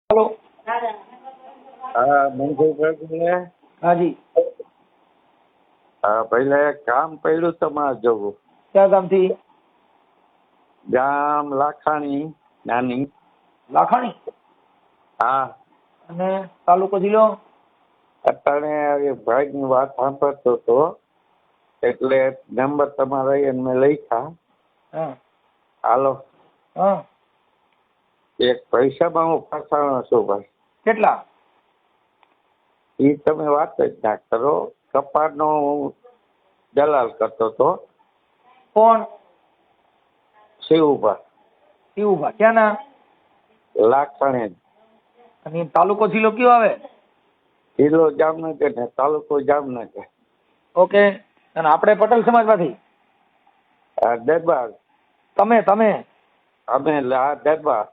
Hello. हाँ मनसुखભાઈ બોલે? हाँ जी। હા પહેલા એક કામ પડ્યું તમારે જવું. क्या काम थी? ગામ લાખાણી નાની. લાખાણી હા અને તાલુકો જિલ્લો? અત્યારે ભાઈની વાત સાંભળતો હતો એટલે નંબર તમારા એને મેં લખ્યા. हाँ હાલો, हाँ એક પૈસામાં હું ફસાણો છું ભાઈ. કેટલા? એ તમે વાત જ ના કરો. કપાસનો હું દલાલ કરતો હતો. કોણ? શિવભા શિવભા ક્યાંના? લાખાણી. અને તાલુકો જિલ્લો કયો આવે? જિલ્લો જામનગર ને તાલુકો જામનગર. ઓકે. અને આપણે પટેલ સમાજમાંથી? દરબાર. તમે તમે અમે દરબાર.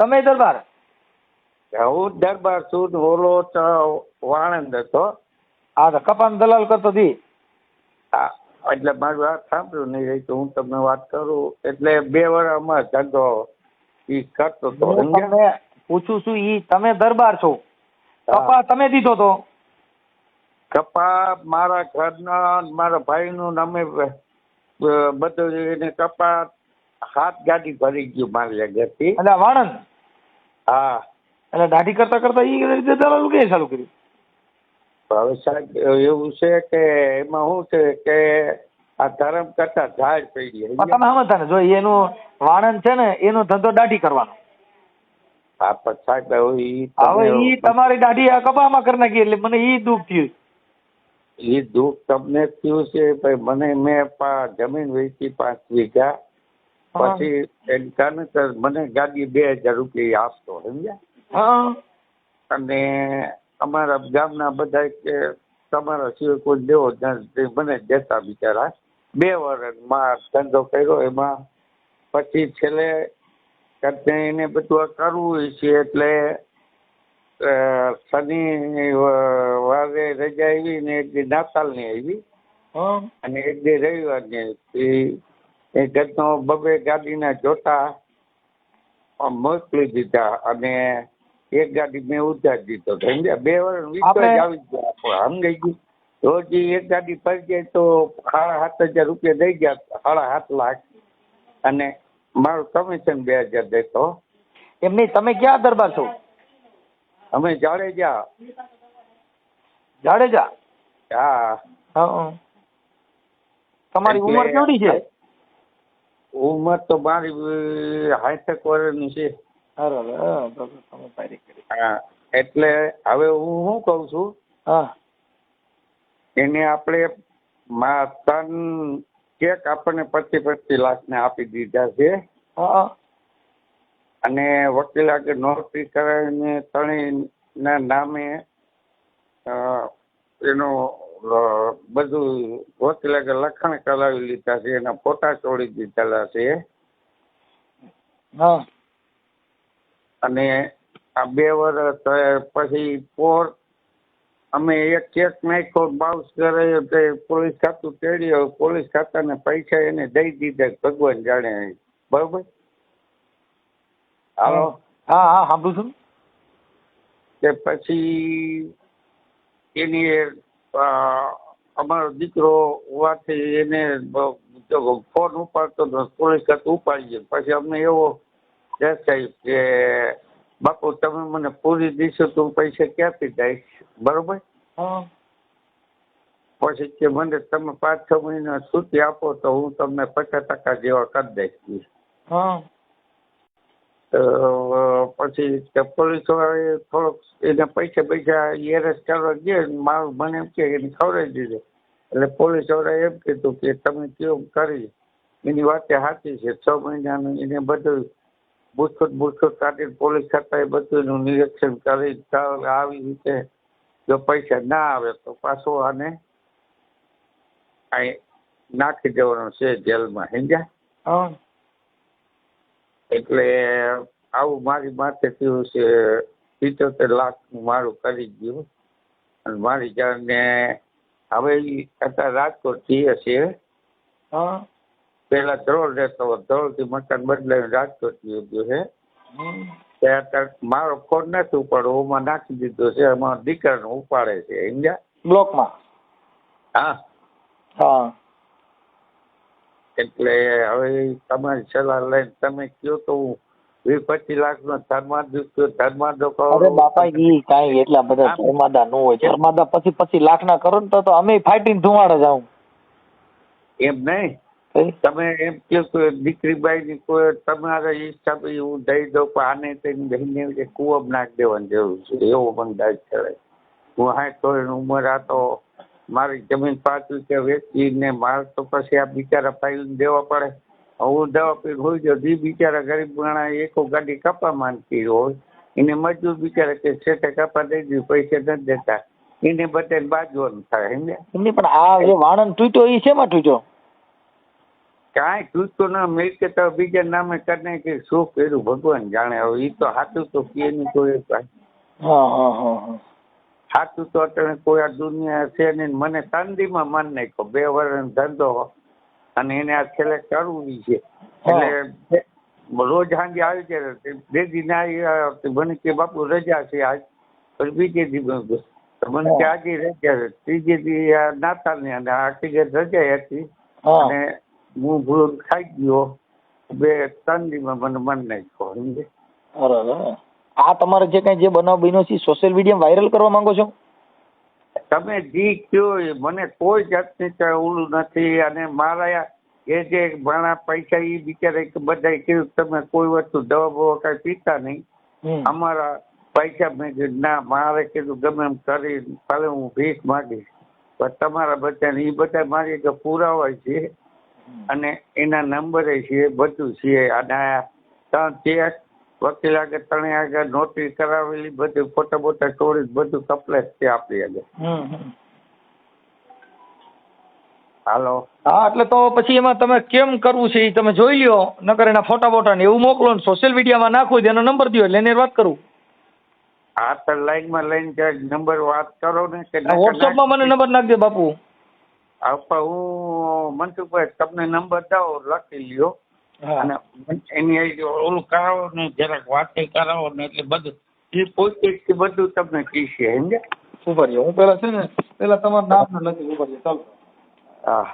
તમે દરબાર? હું દરબાર છું ને ઓલો તો વાણંદ હતો. હા તો કપાન દલાલ કરતો હતી. હા એટલે મારી વાત સાંભળ્યું નહીં રહી તો હું તમને વાત કરું. એટલે 2 વર્ષ અમારે ધંધો ઈ કરતો હતો. હું તમને પૂછું છું ઈ તમે દરબાર છો, કપા તમે દીધો તો? કપા મારા ઘરના મારા ભાઈનું નામે બધું એને કપા 7 ગાડી ભરી ગયું મારી આગળથી. એટલે વાણંદ? હા એટલે દાઢી કરતા કરતા ઈ રીતે દલાલ કે ચાલુ કર્યું? હવે સાહેબ એવું છે કે એમાં શું છે કે આ ધર્મ કરતા ઝાડ પડી. તમે સમજતા ને, જો એનું વાણંદ છે ને એનો ધંધો દાઢી કરવાનો. હા પણ સાહેબ હવે ઈ તમારી દાઢી આ કપામાં કરી નાખી એટલે મને ઈ દુઃખ થયું. એ દુઃખ તમને થયું છે ભાઈ. મને મેં જમીન વેચી 5 વીઘા. પછી એમ કારણે મને ગાડી 2000 રૂપિયા આપતો સમજ્યા. હા અને અમારા ગામના બધા કે તમારા સિવાય કોઈ દેવો મને દેતા બિચારા. 2 વર્ષમાં ધંધો કર્યો એમાં. પછી છેલ્લે એને બધું કરવું છે એટલે શનિ વારે રજા આવી ને એક દી નાતાલની આવી અને એક દી રવિવારની આવી. એ ઘરનો 2 ગાડીના જોટા મોકલી દીધા અને એક ગાડી મેં ઉધાર દીધો. સમજ્યા? 2 વર્ષ વીસ જ આવી ગયા. સમજાઈ ગયું? રોજ એક ગાડી ફરી જાય તો 7,500 રૂપિયા દઈ ગયા, 7.5 લાખ. અને મારું કમિશન 2000 દેતો. એમ નહીં, તમે ક્યાં દરબાર છો? અમે જાડેજા. જાડેજા? હા. હા. તમારી ઉંમર કેવડી છે? ઉંમર તો મારી 60 વર્ષની છે. હા એટલે હવે હું શું કઉ છું, હા એને આપણે 3 ચેક આપણને 25 લાખ ને આપી દીધા છે. અને વકીલ આગળ નોટરી કરાવીને 3 નામે એનું બધું વકીલ આગળ લખાણ કરાવી લીધા છે. એના ફોટા ચોડી દીધેલા છે. અને આ 2 વર્ષ પછી અમે એક ચેક નાખ્યો, બાઉન્સ કરાયો તે પોલીસ ખાતું તેડ્યો. પોલીસ ખાતાને પૈસા એને દઈ દીધા ભગવાન જાણે. બરોબર? હાલો. હા હા સાંભળું છું. કે પછી એની અમારો દીકરો હોવાથી એને ફોન ઉપાડતો પોલીસ ખાતું ઉપાડી ગયો. પછી અમને એવો ડર થયો કે બાપુ તમે મને પૂરી દીશો તો પૈસા ક્યાંથી દઈશ? બરોબર? પછી કે મને તમે 5-6 મહિના છૂટી આપો તો હું તમને 50% જેવા કરી દઈશ. પછી પોલીસ વાળાએ થોડોક એને પૈસા એરેસ્ટ કરવા ગયા. મારું મને એમ કે એને ખવડાવી દીધું. એટલે પોલીસ વાળાએ એમ કીધું કે તમે કેવું કરી એની વાત સાચી છે. 6 મહિનાનું એને બધું બુસ્કટ કાઢીને પોલીસ ખાતાએ બધું એનું નિરીક્ષણ કરી આવી રીતે જો પૈસા ના આવે તો પાછો આને નાખી દેવાનો છે જેલમાં. સમજ્યા? એટલે આવું મારી માથે થયું છે. 75 લાખનું મારું કરી ગયું. અને મારી જાણને હવે અત્યારે રાજકોટ જઈએ છીએ. પેલા ધ્રોળ રહેતો, ધ્રોળથી મકાન બદલાવીને રાજકોટ ગયો છે. ત્યાં મારો ફોન નથી ઉપાડો ઓમાં નાખી દીધો છે, એમાં દીકરાનો ઉપાડે છે સમજ્યા, બ્લોકમાં. હા હા એટલે હવે તમારી સલાહ લઈને તમે કયો તો હું 20-25 લાખનો ધર્માદો કરો. અરે બાપા ઈ કાંઈ એટલા બધા ધર્માદા ન હોય. ધર્માદા 25 લાખના કરો ને તો અમે ફાઈટિંગ ધુવાડે જાઉં. એમ નહીં, તમે એમ કહો કે દીકરીબાઈ ની કોઈ તમારા હિસાબે હું દઈ દઉં પણ આને તેની બહેનને કુવામાં નાખી દેવાની જરૂર છે એવો મને દાજ ચડે. હું 60 વર્ષની ઉંમર આ તો મારી જમીન 5 વીઘા વેચીને મારે તો પછી આ બિચારા ફાઇલ દેવા પડે. હું દવા પીને હોઈ જાઉં, એ બિચારા ગરીબ માણા એકો ગાડી કપા માંગતી હોય એને મજૂર બિચારા કે શેઠે કપા દઈ દીધું પૈસા નથી દેતા એને બધાને બાજવાનું થાય સમજ્યા. એમની પણ આ જે વાણંદ તૂટ્યો એ શેમાં તૂટ્યો? કાંઈ તૂટતો ના મિલકત બીજા નામે કરીને કે શું કર્યું ભગવાન જાણે. હવે એ તો સાચું તો કે નહીં કોઈ સાચું તો અત્યારે કોઈ આ દુનિયા છે નહીં. મને તંદીમાં મન નાખ્યો 2 વર્ષનો ધંધો અને એને આ છેલ્લે કરવું છે એટલે રોજ સાંજે આવી જાય. દેદી ના મને કે બાપુ રજા છે આજ, પછી બીજે દી મને કે આજે રજા છે, ત્રીજે દી નાતાલની અને આખી ઘર રજા હતી અને હું ભૂલ ખાઈ ગયો. 2-3 દીમાં મને મન નાખ્યો સમજે. આ તમારે જે કઈ જે બનાવ બન્યો છે સોશિયલ મીડિયા વાયરલ કરવા માંગો છો? તમે જી કયો મને કોઈ જાતની ઓલું નથી. અને મારા એ જે ઘણા પૈસા એ બિચારા બધા કીધું તમે કોઈ વસ્તુ દવા બવા કઈ પીતા નહીં, અમારા પૈસા મેં કીધું ના મારે કીધું ગમે એમ કરી ભલે હું ભીખ માગીશ પણ તમારા બધાને એ બધા મારી કે પુરાવા છે અને એના નંબરે છે બધું છે. અને 3 ચેક વકીલ આગળ 3 આગળ નોટરી કરાવેલી બધું ફોટા બોટા ચોરી બધું કમ્પ્લેટ છે આપણી આગળ. હાલો હા એટલે તો પછી એમાં તમે કેમ કરવું છે એ તમે જોઈ લ્યો, નકર એના ફોટા બોટા ને એવું મોકલો ને સોશિયલ મીડિયામાં નાખો એનો નંબર દો એટલે એને વાત કરું. હા તો લાઈનમાં લઈને ક્યાંક નંબર વાત કરો ને કે વોટ્સઅપમાં મને નંબર નાખી દે બાપુ. હું મનસુખભાઈ તમને નંબર દઉં લખી લ્યો અને એની ઓલું કરાવો ને જરાક વાત કરાવો ને એટલે બધું એ પોતે બધું તમને કહીશે સમજે. ઉભા રહ્યો હું પેલા છે ને પેલા તમારું નામ ને લખી ઉભા રહ્યો ચાલો. હા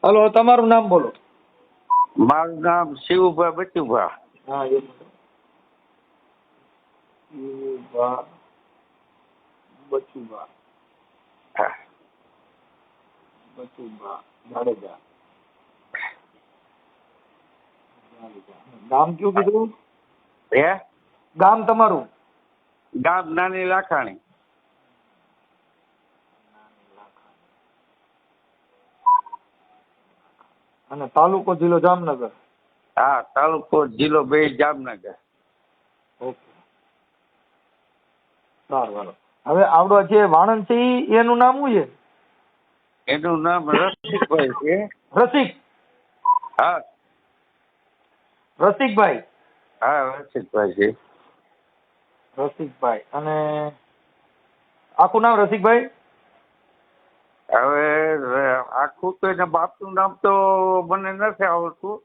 હલો તમારું નામ બોલો. મારું નામ શિવભાઈ બચુભા. હા બચુભા હા બચુભા જાડેજા. ગામ કયું કીધું? હે ગામ તમારું? ગામ નાની લાખાણી. અને તાલુકો જિલ્લો જામનગર? હા તાલુકો જિલ્લો 2 જામનગર. ઓકે સારું. હવે આવડો જે વાણંદ છે એનું નામ શું છે? એનું નામ રસિકભાઈ છે. રસિક? હા રસિકભાઈ? હા રસિકભાઈ છે. રસિકભાઈ અને આખું નામ રસિકભાઈ? હવે આખું તો એના બાપનું નામ તો મને નથી આવડતું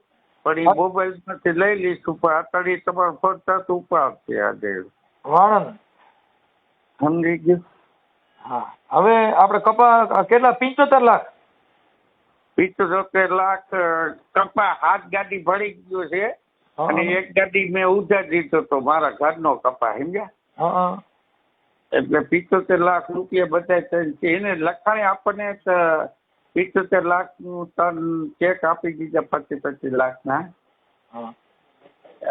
પણ એ મોબાઈલ માંથી લઈ લઈશું પણ અત્યારે તમારો ફોન તરત ઉપાડશે આજે. વાણંદ સમજી ગયું? હા. હવે આપણે કપા કેટલા 75 લાખ? 75 લાખ કપા 7 ગાડી ભરી ગયો છે અને 1 ગાડી મેં ઉધાર દીધો તો મારા ઘરનો કપા સમજ્યા. એટલે 75 લાખ રૂપિયા બધા એને લખાણે આપણને 75 લાખનું 3 ચેક આપી દીધા 25 લાખના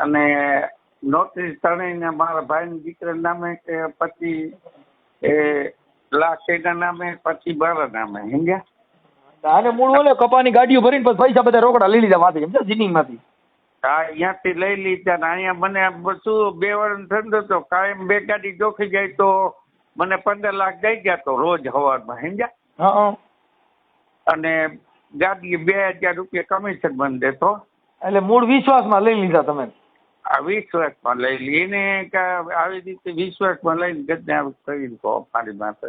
અને નોટરી ત્રણેયને મારા ભાઈના દીકરા નામે કે 25 લાખ એના નામે પછી મારા નામે સમજ્યા. આને મૂળ ઓલે કપાની ગાડીઓ ભરીને પછી પૈસા બધા રોકડા લઈ લીધા માંથી સમજ્યા જીનિંગમાંથી. હા અહીંયાથી લઈ લીધા ને અહીંયા મને શું 2 વર્ષ ધંધો તો કાયમ 2 ગાડી જોખી જાય તો મને 15 લાખ દઈ ગયા તો રોજ સવારમાં સમજ્યા. અને ગાડી 2000 રૂપિયા કમિશન મને દેતો. એટલે મૂળ વિશ્વાસમાં લઈ લીધા તમે? આ વિશ્વાસમાં લઈ લી એને આવી રીતે વિશ્વાસમાં લઈને ગજને કરી મારી માથે.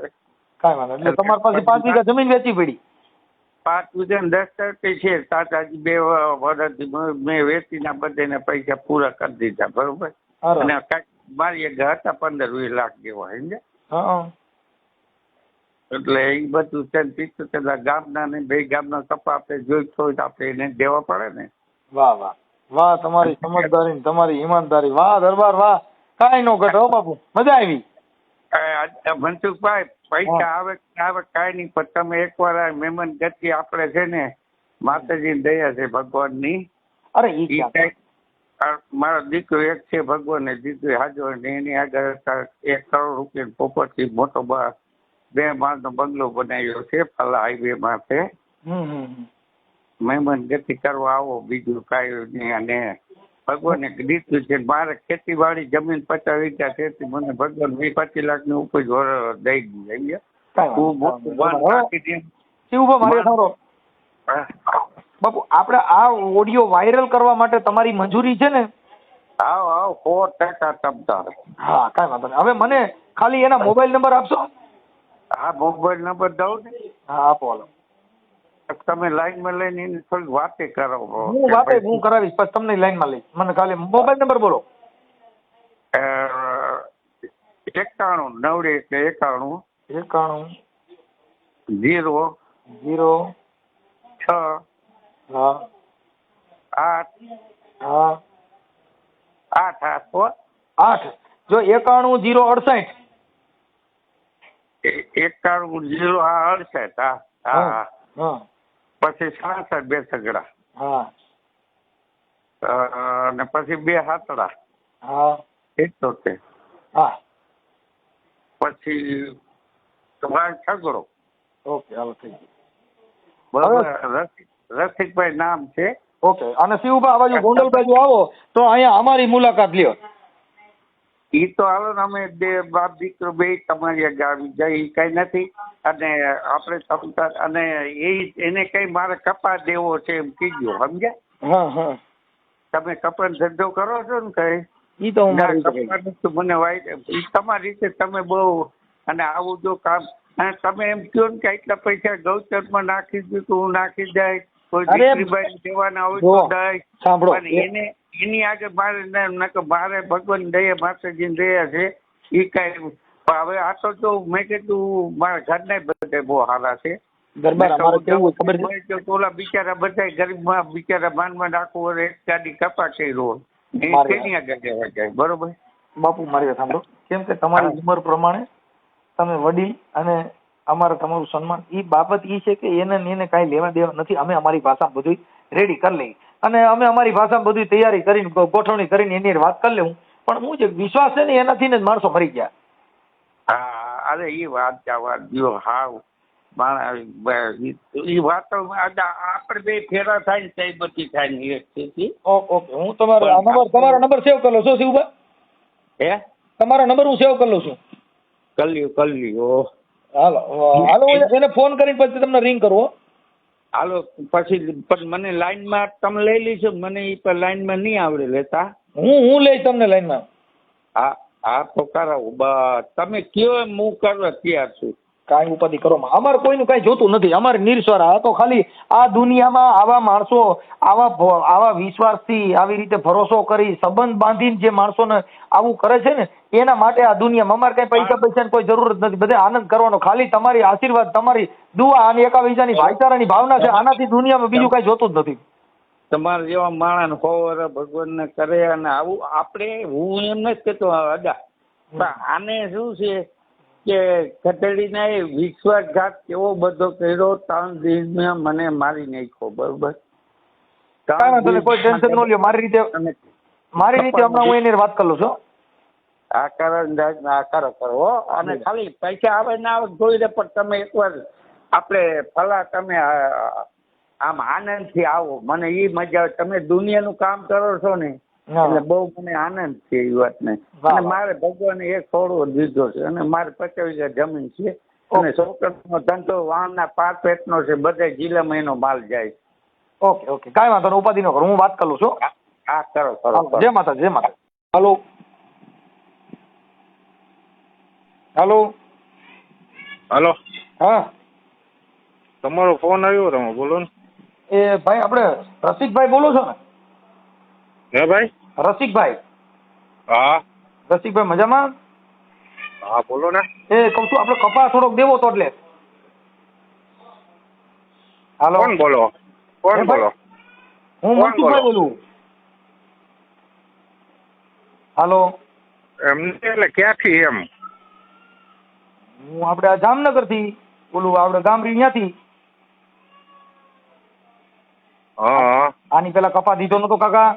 કાંઈ વાંધો એટલે તમારી પાસે 5 વીઘા જમીન વેચી પડી? 5 વીઘા 10 છે. તાતાજી 2 વર્ષથી મેં વેચીને બધાને પૈસા પૂરા કરી દીધા, બરોબર. અને કાંઈક મારી એક હતા 15-20 લાખ જેવા, સમજ્યા. એટલે એ બધું છે ને 75 ગામના ને 2 ગામના કપા આપણે જોઈતો હોય તો આપણે એને દેવા પડે ને. વાહ વાહ વાહ, તમારી સમજદારી ને તમારી ઈમાનદારી, વાહ દરબાર વાહ, કાંઈ નો ઘટે હો બાપુ, મજા આવી. મનસુખભાઈ, પૈસા આવે કાંઈ નહીં, પણ તમે એકવાર આ મહેમાન ગતિ આપણે છે ને માતાજીની દયા છે ભગવાનની. અરે મારો દીકરો એક છે, ભગવાનને દીકરી હાજર, એની આગળ 1 કરોડ રૂપિયા પોપટથી મોટો 2 માળનો બંગલો બનાવ્યો છે ફલા હાઈવે માં છે. મહેમાન ગતિ કરવા આવો, બીજું કાંઈ નહીં. અને ભગવાને દીધું છે. મારે ખેતીવાડી જમીન 50 વીઘા છે, મને ભગવાન 25 લાખની ઉપજ દઈ દીધી. બાપુ આપણે આ ઓડિયો વાયરલ કરવા માટે તમારી મંજૂરી છે ને? આવ 100% તમતાર. હા, કાંઈ વાંધો નહીં. હવે મને ખાલી એના મોબાઈલ નંબર આપશો? હા, મોબાઈલ નંબર દઉં ને. હા, આપો. હાલો, તમે લાઈનમાં લઈને એની થોડી વાતે કરો. હું કરાવીશ, પછી તમને લાઈનમાં લઈશ. મને ખાલી મોબાઈલ નંબર બોલો. 91 91 0 0 6 હા 8 હા 8 8. જો 91 0 68 હા. પછી 66 2 સગડા. હા. અને પછી 2 હાથડા. હા. 78. હા. પછી તમારે છગડો. ઓકે, હાલો થઈ ગયું. બરાબર. રસિકભાઈ નામ છે. ઓકે. અને શિવભાઈ આ બાજુ ગોંડલ બાજુ આવો તો અહીંયા અમારી મુલાકાત લ્યો. ઈ તો હાલો ને, અમે 2 બાપ દીકરો 2 તમારી આવી જાય, કઈ નથી. અને આપણે સમતા, અને એને કઈ મારે કપા દેવો છે એમ કીધો, સમજ્યા. તમે કપાનો ધંધો કરો છો ને કઈ? ઈ તો મને ઈ તમારી રીતે તમે બહુ, અને આવું જો કામ, અને તમે એમ કહો ને કે એટલા પૈસા ગૌચરમાં નાખી દીધું, હું નાખી જાય, કોઈ દીકરીબાઈ દેવાના હોય તો દઈ. અને એની આગળ મારે ભગવાન દયા, માતાજીની દયા છે. એ કઈ હવે આ તો જો મેં કીધું મારા ઘરના બધા બહુ સારા છે. ઓલા બિચારા બધા ગરીબમાં બિચારા માનમાં નાખવું, એક ગાડી કપા કર્યો, એની આગળ જવા જાય. બરોબર બાપુ, મારી વાત સાંભળો. કેમ કે તમારી ઉંમર પ્રમાણે તમે વડીલ, અને અમારે તમારું સન્માન, એ બાબત એ છે કે એને કાંઈ લેવા દેવા નથી. અમે અમારી ભાષા બધું રેડી કરી લઈ, અને અમે અમારી ભાષા બધી તૈયારી કરીને ગોઠવણી કરીને એની વાત કરી લેવું. પણ હું જે વિશ્વાસ છે ને એનાથી જ માણસો મરી ગયા. હા, અરે એ વાત જો હાવ એ વાતો આપણે 2 ફેરા થાય ને તે બધી થાય ને. ઓકે, હું તમારો નંબર સેવ કરી લઉં છું શિવભાઈ. હે, તમારો નંબર હું સેવ કરી લઉં છું. કલ્યો. હાલો એને ફોન કરીને પછી તમને રિંગ કરવો. હાલો, પછી પણ મને લાઈનમાં તમે લઈ લીધો, મને એ પર લાઈનમાં નહીં આવડે લેતા. હું લઈશ તમને લાઈનમાં. હા તો કરાવું. તમે કયો એમ હું કરવા તૈયાર છું. કાંઈ ઉપાધિ કરો, અમારે કોઈનું કાંઈ જોતું નથી. અમારે નિર્સ્વાર્થ. આ તો ખાલી આ દુનિયામાં આવા માણસો, આવા વિશ્વાસથી, આવી રીતે ભરોસો કરી, સંબંધ બાંધીને જે માણસોને આવું કરે છે ને, એના માટે આ દુનિયામાં અમારે કઈ પૈસાની કોઈ જરૂરત નથી. બધે આનંદ કરવાનો. ખાલી તમારી આશીર્વાદ, તમારી દુઆ અને એકાબીજાની ભાઈચારાની ભાવના છે. આનાથી દુનિયામાં બીજું કઈ જોતું જ નથી. તમારે જેવા માણસ હોવર ભગવાનને કરે, અને આવું આપણે, હું એમ નથી કહેતો અદા, પણ આને શું છે કે ખતડીના એ વિશ્વાસઘાત કેવો બધો કર્યો. 3 દિવસમાં મને મારી નાખ્યો. બરોબર. કોઈ ટેન્શન ન લ્યો. મારી રીતે હમણાં હું એની વાત કરું છું. આ કરો. અને ખાલી પૈસા આવે ના આવે જોઈ દે, પણ તમે એકવાર આપણે ફલા તમે આમ આનંદથી આવો. મને એ મજા આવે. તમે દુનિયાનું કામ કરો છો ને, એટલે બહુ મને આનંદ છે એ વાતને. અને મારે ભગવાને 1 છોડવો દીધો છે, અને મારે 50 વીઘા જમીન છે, અને છોકરાનો ધંધો વાહનના 5 પેટનો છે. બધા જિલ્લામાં એનો માલ જાય. ઓકે, કાંઈ વાંધો નહીં, ઉપાધિ ન કરો. હું વાત કરું છું. હા, કરો. જય માતા, જય માતા. હાલો. હા. તમારો ફોન આવ્યો તમે બોલો ને. એ ભાઈ આપણે રસિકભાઈ બોલો છો ને? હે ભાઈ? રસિકભાઈ. હા રસિકભાઈ મજામાં? હા બોલો ને. એ કહું છું આપણે કપા થોડોક દેવો તો એટલે. હાલો. કોણ બોલો? કોણ બોલો? હું મનસુખભાઈ બોલું. હાલો. એમ એટલે ક્યાંથી એમ? હું આપણે જામનગર થી બોલું, આપણે ગામડી ત્યાંથી. હા આની પેલા કપા દીધો નતો કાકા?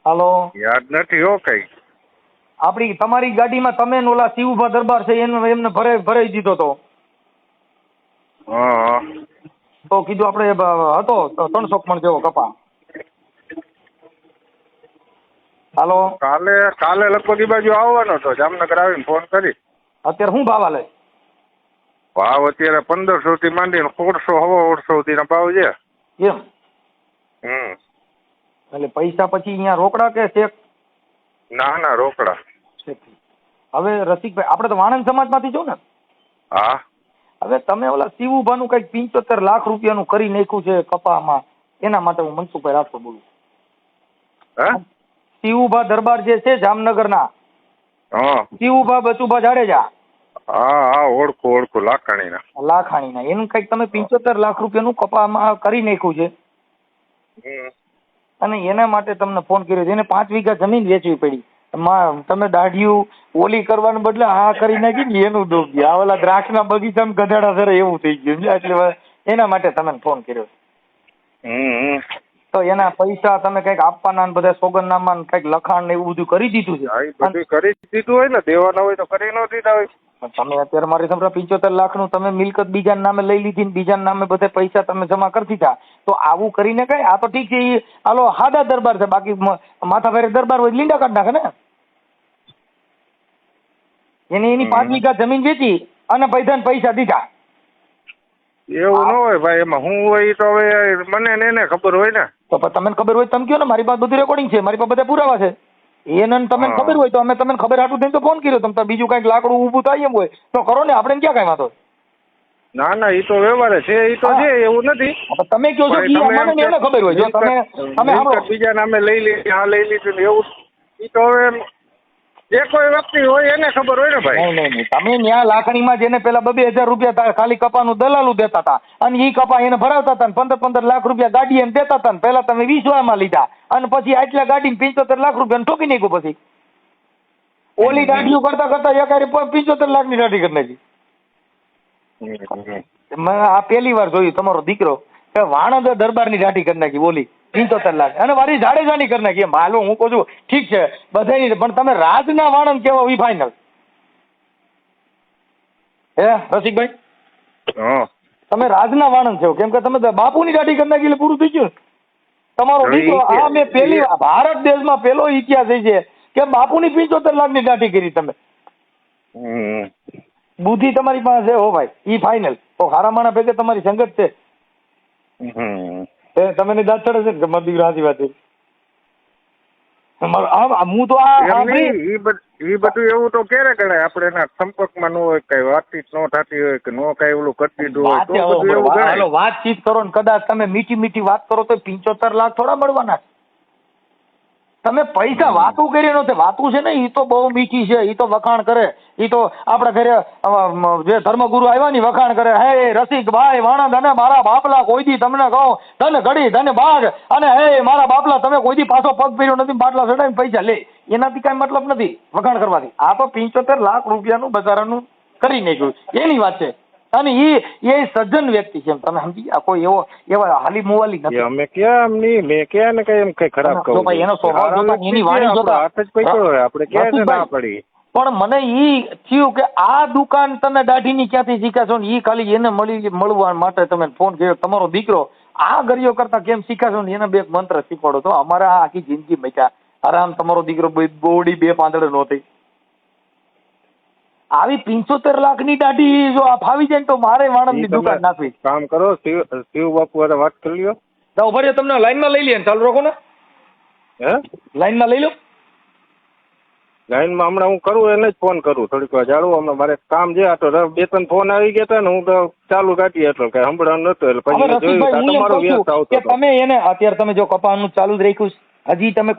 હાલો. યાદ નથી હો કઈ. આપણી તમારી ગાડીમાં તમે ને ઓલા શિવભા દરબાર છે એમને ભરાઈ દીધો તો. હા તો કીધું આપણે હતો 300 મણ જેવો કપા. હાલો. કાલે લગભગ એ બાજુ આવવાનો હતો, જામનગર આવીને ફોન કરી. અત્યારે શું ભાવ હાલે? ભાવ અત્યારે 1500 થી માંડીને 1600 સુધીના ભાવ છે. એમ? એટલે પૈસા પછી અહીંયા રોકડા કે ચેક? ના રોકડા. હવે રસિકભાઈ આપણે તો વાણંદ સમાજમાંથી છો ને? હા. હવે તમે ઓલા શિવુભાનું કંઈક 75 લાખ રૂપિયાનું કરી નાખ્યું છે કપામાં, એના માટે હું મનસુખભાઈ રાઠોડ બોલું. શિવુભા દરબાર જે છે જામનગરના, શિવુભા બચુભા જાડેજા. હા ઓળખું લાખાણીના એનું કંઈક તમે 75 લાખ રૂપિયાનું કપામાં કરી નાખ્યું છે. અને એના માટે તમને ફોન કર્યો છે. એને 5 વીઘા જમીન વેચવી પડી. તમે દાઢિયું ઓલી કરવાને બદલે આ કરી નાખી ને એનું દુઃખ ગયા. ઓલા દ્રાક્ષના બગીચામાં ગધાડા સરે એવું થઈ ગયું છે. એટલે એના માટે તમે ફોન કર્યો. તો એના પૈસા તમે કઈક આપવાના ને બધા સોગંદનામા કઈક લખાણ ને એવું બધું કરી દીધું છે? બધું કરી દીધું હોય ને, દેવાના હોય તો કરી ન દીધા હોય. તમે અત્યારે મારી સામે 75 લાખનું તમે મિલકત બીજાના નામે લઈ લીધી ને બીજાના નામે બધા પૈસા તમે જમા કરી દીધા. તો આવું કરીને કઈ? આ તો ઠીક છે, હાલો હાદા દરબાર છે, બાકી માથા ફેરે દરબાર હોય લીંડા કાઢ નાખે ને. એની 5 વીઘા જમીન વેચી અને પૈસા દીધા. એવું ન હોય ભાઈ, એમાં હું હોય તો હવે મને ને એને ખબર હોય ને. તો તમને ખબર હોય તમે કહો ને, મારી પાસે બધું રેકોર્ડિંગ છે, મારી પાસે બધા પુરાવા છે. એને તમને ખબર હોય તો અમે તમને ખબર હાટું થઈને તો ફોન કર્યો. તમે બીજું કઈક લાકડું ઊભું થાય એમ હોય તો કરો ને, આપણે ક્યાં કઈ વાંધો? ના એ તો વ્યવહાર છે, એ તો છે, એવું નથી. તમે કહો છો કે એને ખબર હોય. જો તમે બીજા નામે લઈ લીધી, આ લઈ લીધું એવું, એ તો હવે જે કોઈ વ્યક્તિ હોય એને ખબર હોય ને ભાઈ. નહીં તમે ત્યાં લાખણીમાં જેને પેલા 2,000 રૂપિયા ખાલી કપાનું દલાલું દેતા હતા અને ઈ કપા એને ભરાવતા હતા, 15 લાખ રૂપિયા ગાડી એને દેતા હતા. પેલા તમે 20 માં લીધા અને પછી આટલા ગાડી 75 લાખ રૂપિયા ઠોકી નાખ્યું. પછી ઓલી ગાડીઓ કરતા એકારે 75 લાખની ગાડી કરી નાખી. આ પહેલી વાર જોયું તમારો દીકરો કે વાણંદ દરબારની ગાડી કરી નાખી, બોલી 75 લાખ, અને મારી જાડેજાની કરી નાખી. એમ હાલો હું કહું છું ઠીક છે બધાની, પણ તમે રાજના વાણંદ કેવો ઈ ફાઇનલ. હે રસિકભાઈ, તમે રાજના વાણંદ છો, કેમ કે તમે બાપુની ગાડી કરી નાખી એટલે પૂરું થઈ ગયું. તમારો દીકરો આ મેં પહેલી ભારત દેશમાં પહેલો ઇતિહાસ છે કે બાપુની 75 લાખની ગાડી કરી તમે. બુદ્ધિ તમારી પાસે હો ભાઈ, ઈ ફાઇનલ. તો હારા માણા ભેગે તમારી સંગત છે. તમે દાંત ચડે છે ને મારો દીકરો સાચી વાત છે. હું તો એ બધું એવું તો ક્યારે ગણાય? આપણે એના સંપર્કમાં ન હોય, કઈ વાતચીત ન થતી હોય કે નો કઈ ઓલું કરી દીધું હોય તો બધું એવું ગણાય. વાતચીત કરો ને કદાચ તમે મીઠી વાત કરો તો 75 લાખ થોડા મળવાના. તમે પૈસા વાતું કરી નથી. વાતું છે ને એ તો બહુ મીઠી છે, એ તો વખાણ કરે. એ તો આપણા ઘરે જે ધર્મગુરુ આવ્યા ને વખાણ કરે, હે રસિકભાઈ વાણંદ અને મારા બાપલા કોઈ દી તમને કહો ધન ઘડી ધન ભાગ, અને હે મારા બાપલા તમે કોઈ દી પાછો પગ પીર્યો નથી, બાટલા ચડાવીને પૈસા લે. એનાથી કઈ મતલબ નથી વખાણ કરવાથી. આ તો 75 લાખ રૂપિયાનું બજારાનું કરી નાખ્યું એની વાત છે. અને એ સજ્જન વ્યક્તિ છે, તમે સમજી ગયા? કોઈ એવા હાલી મુવાલી નથી. અમે ક્યાં મેં ક્યાં ને કઈ એમ કઈ ખરાબ કહું. ભાઈ એનો સ્વભાવ જોતા, એની વાણી જોતા હાથ જ પૈસો હોય, આપણે ક્યાં ના પડી. પણ મને ઈ થયું કે આ દુકાન તમે દાઢીની ક્યાંથી શીખ્યા ને, ઈ ખાલી એને મળવા માટે તમે ફોન કર્યો. તમારો દીકરો આ ગરિયો કરતા કેમ શીખ્યા ને, એને 2 મંત્ર શીખવાડો તો અમારે આ આખી જિંદગી મચ્યા આરામ. તમારો દીકરો બોડી 2 પાંદડે નહોતી. આવી 75 લાખની દાઢી જો આ ફાવી જાય તો મારે વાણંદની દુકાન નાખવી. કામ કરો, શિવ બાપુ હારે વાત કરી લ્યો. તો ભરે તમને લાઈનમાં લઈ લે, ચાલુ રાખો ને. હે લાઈનમાં લઈ લો. લાઈનમાં હમણાં હું કરું એને જ ફોન કરું થોડીક વાર જાળવું હમણાં મારે કામ છે. આ તો 2-3 ફોન આવી ગયા હતા ને હું તો ચાલુ રાખી એટલે કઈ સંભળાવાનું નતું એટલે હવે પછી જોયું રસિકભાઈ, હું એમ તમારો કહું વ્યસ્ત છું આવતો કે તમે એને અત્યારે તમે જો કપાવાનું ચાલુ જ રાખ્યું છે, હજી તમે